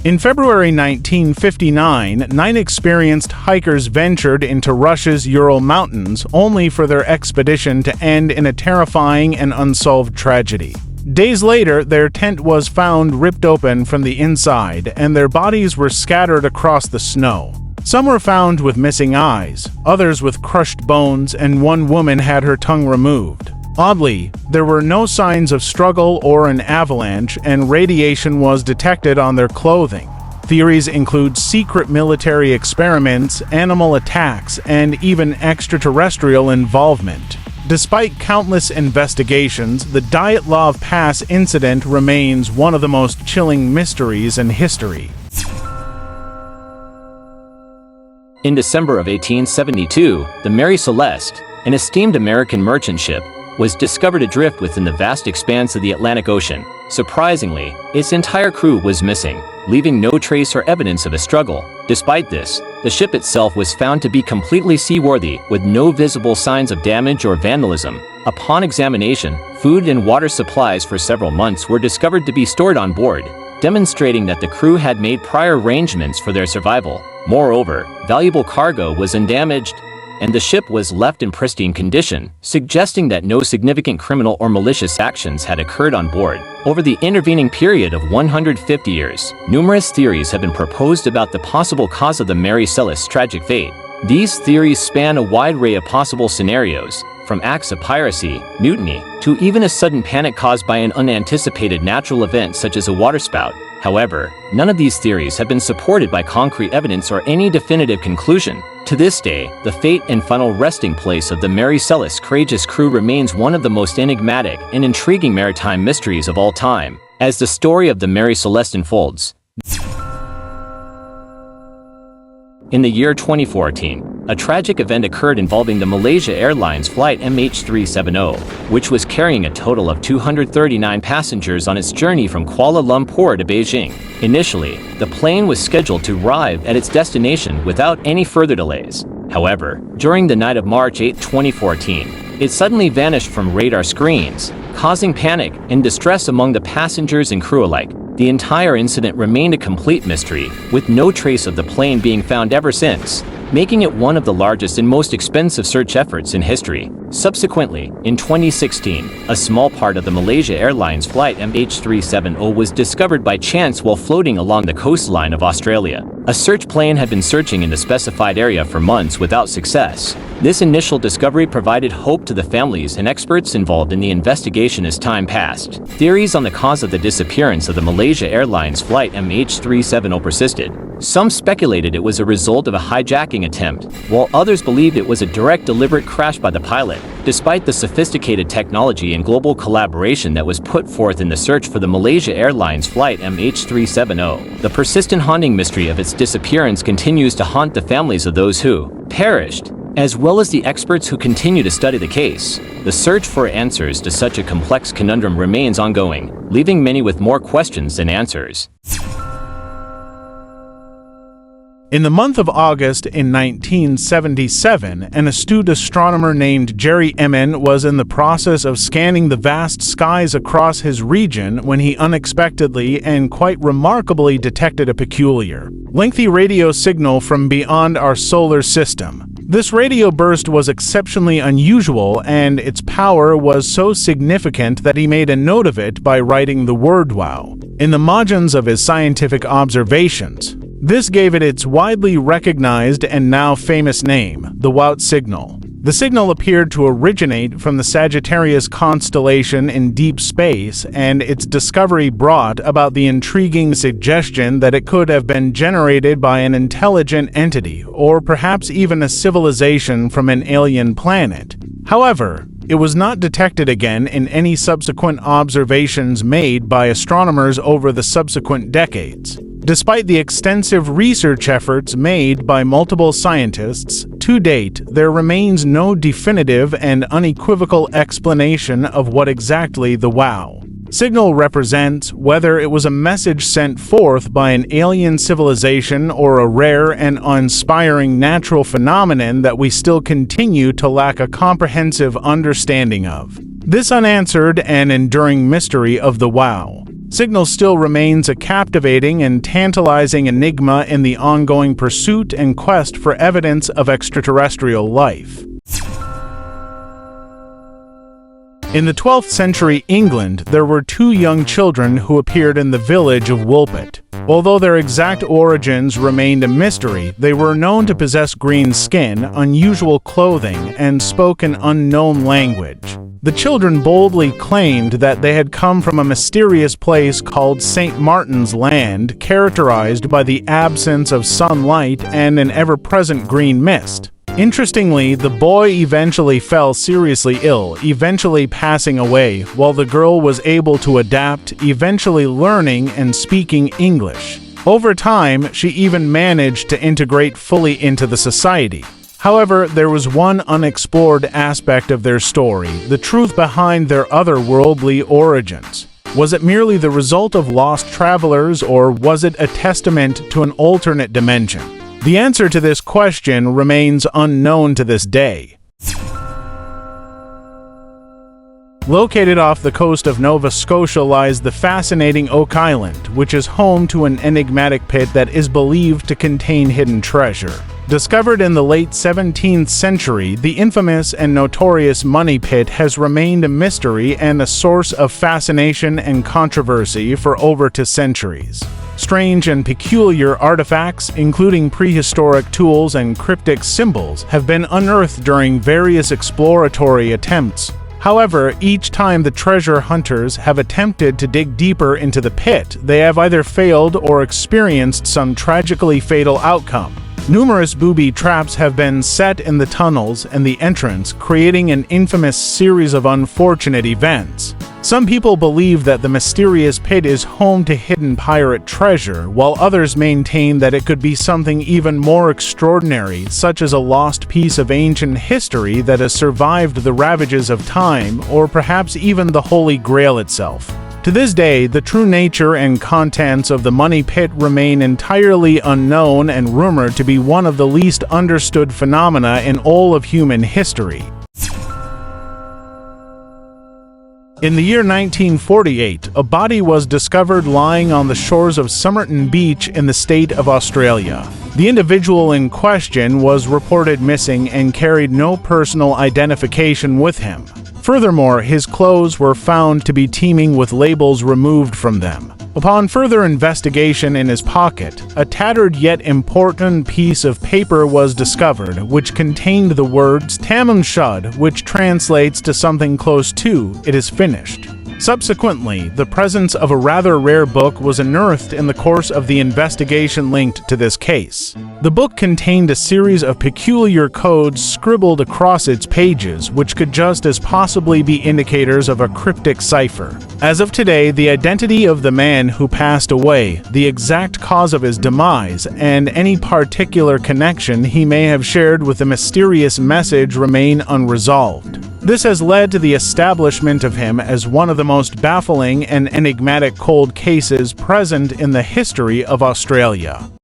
In February 1959, 9 experienced hikers ventured into Russia's Ural Mountains, only for their expedition to end in a terrifying and unsolved tragedy. Days later, their tent was found ripped open from the inside, and their bodies were scattered across the snow. Some were found with missing eyes, others with crushed bones, and one woman had her tongue removed. Oddly, there were no signs of struggle or an avalanche, and radiation was detected on their clothing. Theories include secret military experiments, animal attacks, and even extraterrestrial involvement. Despite countless investigations, the Dyatlov Pass incident remains one of the most chilling mysteries in history. In December of 1872, the Mary Celeste, an esteemed American merchant ship, was discovered adrift within the vast expanse of the Atlantic Ocean. Surprisingly, its entire crew was missing, leaving no trace or evidence of a struggle. Despite this, the ship itself was found to be completely seaworthy, with no visible signs of damage or vandalism. Upon examination, food and water supplies for several months were discovered to be stored on board, demonstrating that the crew had made prior arrangements for their survival. Moreover, valuable cargo was undamaged, and the ship was left in pristine condition, suggesting that no significant criminal or malicious actions had occurred on board. Over the intervening period of 150 years, numerous theories have been proposed about the possible cause of the Mary Celeste's tragic fate. These theories span a wide array of possible scenarios, from acts of piracy, mutiny, to even a sudden panic caused by an unanticipated natural event such as a waterspout. However, none of these theories have been supported by concrete evidence or any definitive conclusion. To this day, the fate and final resting place of the Mary Celeste's courageous crew remains one of the most enigmatic and intriguing maritime mysteries of all time. As the story of the Mary Celeste unfolds, in the year 2014, a tragic event occurred involving the Malaysia Airlines flight MH370, which was carrying a total of 239 passengers on its journey from Kuala Lumpur to Beijing. Initially, the plane was scheduled to arrive at its destination without any further delays. However, during the night of March 8, 2014, it suddenly vanished from radar screens, causing panic and distress among the passengers and crew alike. The entire incident remained a complete mystery, with no trace of the plane being found ever since, making it one of the largest and most expensive search efforts in history. Subsequently, in 2016, a small part of the Malaysia Airlines flight MH370 was discovered by chance while floating along the coastline of Australia. A search plane had been searching in the specified area for months without success. This initial discovery provided hope to the families and experts involved in the investigation as time passed. Theories on the cause of the disappearance of the Malaysia Airlines flight MH370 persisted. Some speculated it was a result of a hijacking attempt, while others believed it was a direct deliberate crash by the pilot. Despite the sophisticated technology and global collaboration that was put forth in the search for the Malaysia Airlines flight MH370, the persistent haunting mystery of its disappearance continues to haunt the families of those who perished, as well as the experts who continue to study the case. The search for answers to such a complex conundrum remains ongoing, leaving many with more questions than answers. In the month of August in 1977, an astute astronomer named Jerry Emin was in the process of scanning the vast skies across his region when he unexpectedly and quite remarkably detected a peculiar, lengthy radio signal from beyond our solar system. This radio burst was exceptionally unusual, and its power was so significant that he made a note of it by writing the word "wow" in the margins of his scientific observations. This gave it its widely recognized and now famous name, the Wout signal. The signal appeared to originate from the Sagittarius constellation in deep space, and its discovery brought about the intriguing suggestion that it could have been generated by an intelligent entity, or perhaps even a civilization from an alien planet. However, it was not detected again in any subsequent observations made by astronomers over the subsequent decades. Despite the extensive research efforts made by multiple scientists, to date, there remains no definitive and unequivocal explanation of what exactly the WOW signal represents, whether it was a message sent forth by an alien civilization or a rare and inspiring natural phenomenon that we still continue to lack a comprehensive understanding of. This unanswered and enduring mystery of the WOW Signal still remains a captivating and tantalizing enigma in the ongoing pursuit and quest for evidence of extraterrestrial life. In the 12th century England, there were two young children who appeared in the village of Woolpit. Although their exact origins remained a mystery, they were known to possess green skin, unusual clothing, and spoke an unknown language. The children boldly claimed that they had come from a mysterious place called St. Martin's Land, characterized by the absence of sunlight and an ever-present green mist. Interestingly, the boy eventually fell seriously ill, eventually passing away, while the girl was able to adapt, eventually learning and speaking English. Over time, she even managed to integrate fully into the society. However, there was one unexplored aspect of their story, the truth behind their otherworldly origins. Was it merely the result of lost travelers, or was it a testament to an alternate dimension? The answer to this question remains unknown to this day. Located off the coast of Nova Scotia lies the fascinating Oak Island, which is home to an enigmatic pit that is believed to contain hidden treasure. Discovered in the late 17th century, the infamous and notorious Money Pit has remained a mystery and a source of fascination and controversy for over 2 centuries. Strange and peculiar artifacts, including prehistoric tools and cryptic symbols, have been unearthed during various exploratory attempts. However, each time the treasure hunters have attempted to dig deeper into the pit, they have either failed or experienced some tragically fatal outcome. Numerous booby traps have been set in the tunnels and the entrance, creating an infamous series of unfortunate events. Some people believe that the mysterious pit is home to hidden pirate treasure, while others maintain that it could be something even more extraordinary, such as a lost piece of ancient history that has survived the ravages of time, or perhaps even the Holy Grail itself. To this day, the true nature and contents of the Money Pit remain entirely unknown and rumored to be one of the least understood phenomena in all of human history. In the year 1948, a body was discovered lying on the shores of Somerton Beach in the state of Australia. The individual in question was reported missing and carried no personal identification with him. Furthermore, his clothes were found to be teeming with labels removed from them. Upon further investigation in his pocket, a tattered yet important piece of paper was discovered, which contained the words "Tamam Shud," which translates to something close to "It is finished." Subsequently, the presence of a rather rare book was unearthed in the course of the investigation linked to this case. The book contained a series of peculiar codes scribbled across its pages, which could just as possibly be indicators of a cryptic cipher. As of today, the identity of the man who passed away, the exact cause of his demise, and any particular connection he may have shared with the mysterious message remain unresolved. This has led to the establishment of him as one of the most baffling and enigmatic cold cases present in the history of Australia.